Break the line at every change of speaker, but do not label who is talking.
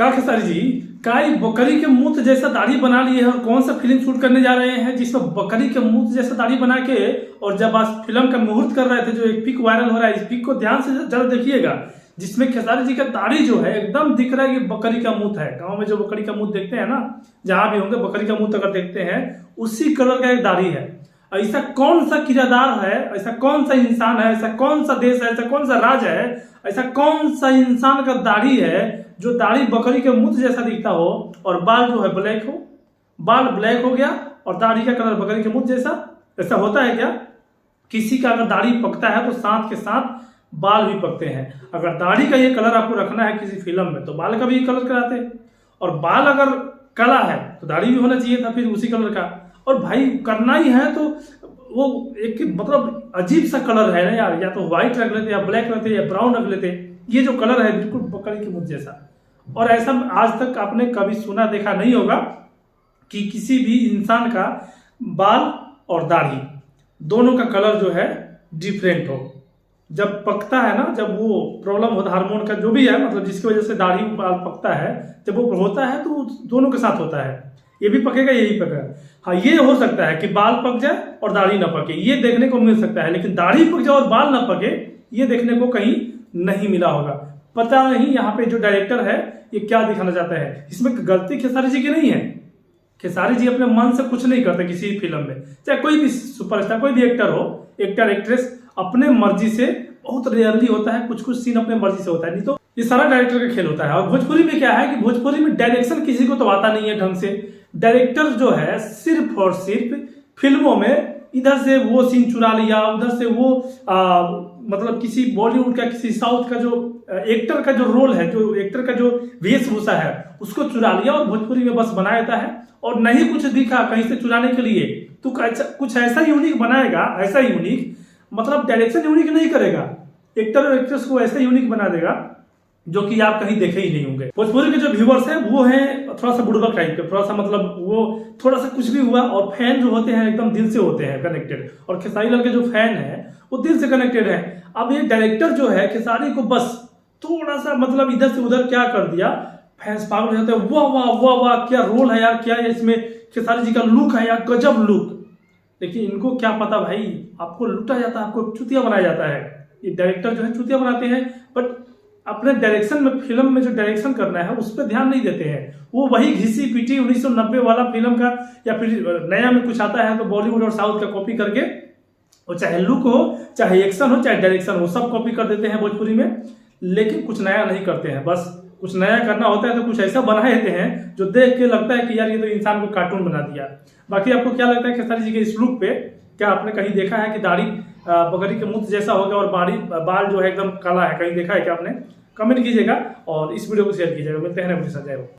का खेसारी जी काई बकरी के मुंह जैसा दाढ़ी बना लिए है और कौन सा फिल्म शूट करने जा रहे हैं जिसमें बकरी के मुंह जैसा दाढ़ी बना के, और जब आज फिल्म का मुहूर्त कर रहे थे जो एक पिक वायरल हो रहा है, इस पिक को ध्यान से जरा देखिएगा, जिसमें खेसारी जी का दाढ़ी जो है एकदम दिख रहा है कि बकरी का मुंह है। गाँव में जो बकरी का मुंह देखते हैं ना, जहां भी होंगे बकरी का मुंह अगर देखते हैं उसी कलर का एक दाढ़ी है। ऐसा कौन सा किरदार है, ऐसा कौन सा इंसान है, ऐसा कौन सा देश है, ऐसा कौन सा राज है, ऐसा कौन सा इंसान का दाढ़ी है जो दाढ़ी बकरी के मुंह जैसा दिखता हो और बाल जो है ब्लैक हो, बाल ब्लैक हो गया और दाढ़ी का कलर बकरी के मुंह जैसा। ऐसा होता है क्या? किसी का अगर दाढ़ी पकता है तो साथ के साथ बाल भी पकते हैं। अगर दाढ़ी का ये कलर आपको रखना है किसी फिल्म में तो बाल का भी कलर कराते हैं, और बाल अगर काला है तो दाढ़ी भी होना चाहिए था फिर उसी कलर का। और भाई करना ही है तो वो एक मतलब अजीब सा कलर है ना यार, या तो व्हाइट रख लेते या ब्लैक रखते या ब्राउन रख लेते। ये जो कलर है बिल्कुल बकरी के मुंह जैसा। और ऐसा आज तक आपने कभी सुना देखा नहीं होगा कि किसी भी इंसान का बाल और दाढ़ी दोनों का कलर जो है डिफरेंट हो। जब पकता है ना, जब वो प्रॉब्लम होता है हार्मोन का जो भी है, मतलब जिसकी वजह से दाढ़ी बाल पकता है, जब वो होता है तो दोनों के साथ होता है, ये भी पकेगा यही पकेगा। हाँ, ये हो सकता है कि बाल पक जाए और दाढ़ी ना पके, ये देखने को मिल सकता है, लेकिन दाढ़ी पक जाए और बाल ना पके ये देखने को कहीं नहीं मिला होगा। पता नहीं यहाँ पे जो डायरेक्टर है ये क्या दिखाना चाहता है। इसमें गलती खेसारी जी की नहीं है। खेसारी जी अपने मन से कुछ नहीं करते किसी फिल्म में, चाहे कोई भी सुपरस्टार कोई भी एक्टर हो, एक्टर एक्ट्रेस अपने मर्जी से, बहुत रेयरली होता है कुछ कुछ सीन अपने मर्जी से होता है, नहीं तो ये सारा डायरेक्टर का खेल होता है। और भोजपुरी में क्या है कि भोजपुरी में डायरेक्शन किसी को तो आता नहीं है ढंग से। डायरेक्टर जो है सिर्फ और सिर्फ फिल्मों में इधर से वो सीन चुरा लिया, उधर से वो मतलब किसी बॉलीवुड का किसी साउथ का जो एक्टर का जो रोल है, जो एक्टर का जो वेशभूषा है उसको चुरा लिया और भोजपुरी में बस बना देता है। और नहीं कुछ दिखा कहीं से चुराने के लिए तो कुछ ऐसा यूनिक बनाएगा, ऐसा यूनिक मतलब डायरेक्शन यूनिक नहीं करेगा, एक्टर और एक्ट्रेस को ऐसा यूनिक बना देगा जो कि आप कहीं देखे ही नहीं होंगे। भोजपुरी के जो व्यूअर्स हैं वो हैं थोड़ा सा बुड़बक टाइप के, थोड़ा सा मतलब वो थोड़ा सा कुछ भी हुआ और फैन जो होते हैं एकदम दिल से होते हैं कनेक्टेड, और खेसारी लाल के जो फैन है वो दिल से कनेक्टेड है। अब ये डायरेक्टर जो है खेसारी को बस थोड़ा सा मतलब इधर से उधर क्या कर दिया, फैंस पागल हो जाते हैं, वाह वाह वाह वाह क्या रोल है यार, क्या है इसमें खेसारी जी का लुक है यार, गजब लुक। लेकिन इनको क्या पता भाई, आपको लूटा जाता है, आपको चुतिया बनाया जाता है। ये डायरेक्टर जो है चुतिया बनाते हैं, बट अपने डायरेक्शन में फिल्म में जो डायरेक्शन करना है उस पर ध्यान नहीं देते हैं। वो वही घिसी पीटी 1990 वाला फिल्म का या फिर नया में कुछ आता है तो बॉलीवुड और साउथ का कॉपी करके, वो चाहे लुक हो चाहे एक्शन हो चाहे डायरेक्शन हो सब कॉपी कर देते हैं भोजपुरी में, लेकिन कुछ नया नहीं करते हैं। बस कुछ नया करना होता है तो कुछ ऐसा बना देते हैं जो देख के लगता है कि यार ये तो इंसान को कार्टून बना दिया। बाकी आपको क्या लगता है खेसारी जी के इस लुक पे? क्या आपने कहीं देखा है कि दाढ़ी बकरी के मुंह जैसा हो गया और बाल जो है एकदम काला है? कहीं देखा है क्या आपने? कमेंट कीजिएगा और इस वीडियो को शेयर कीजिएगा। मिलते हैं नेक्स्ट वीडियो।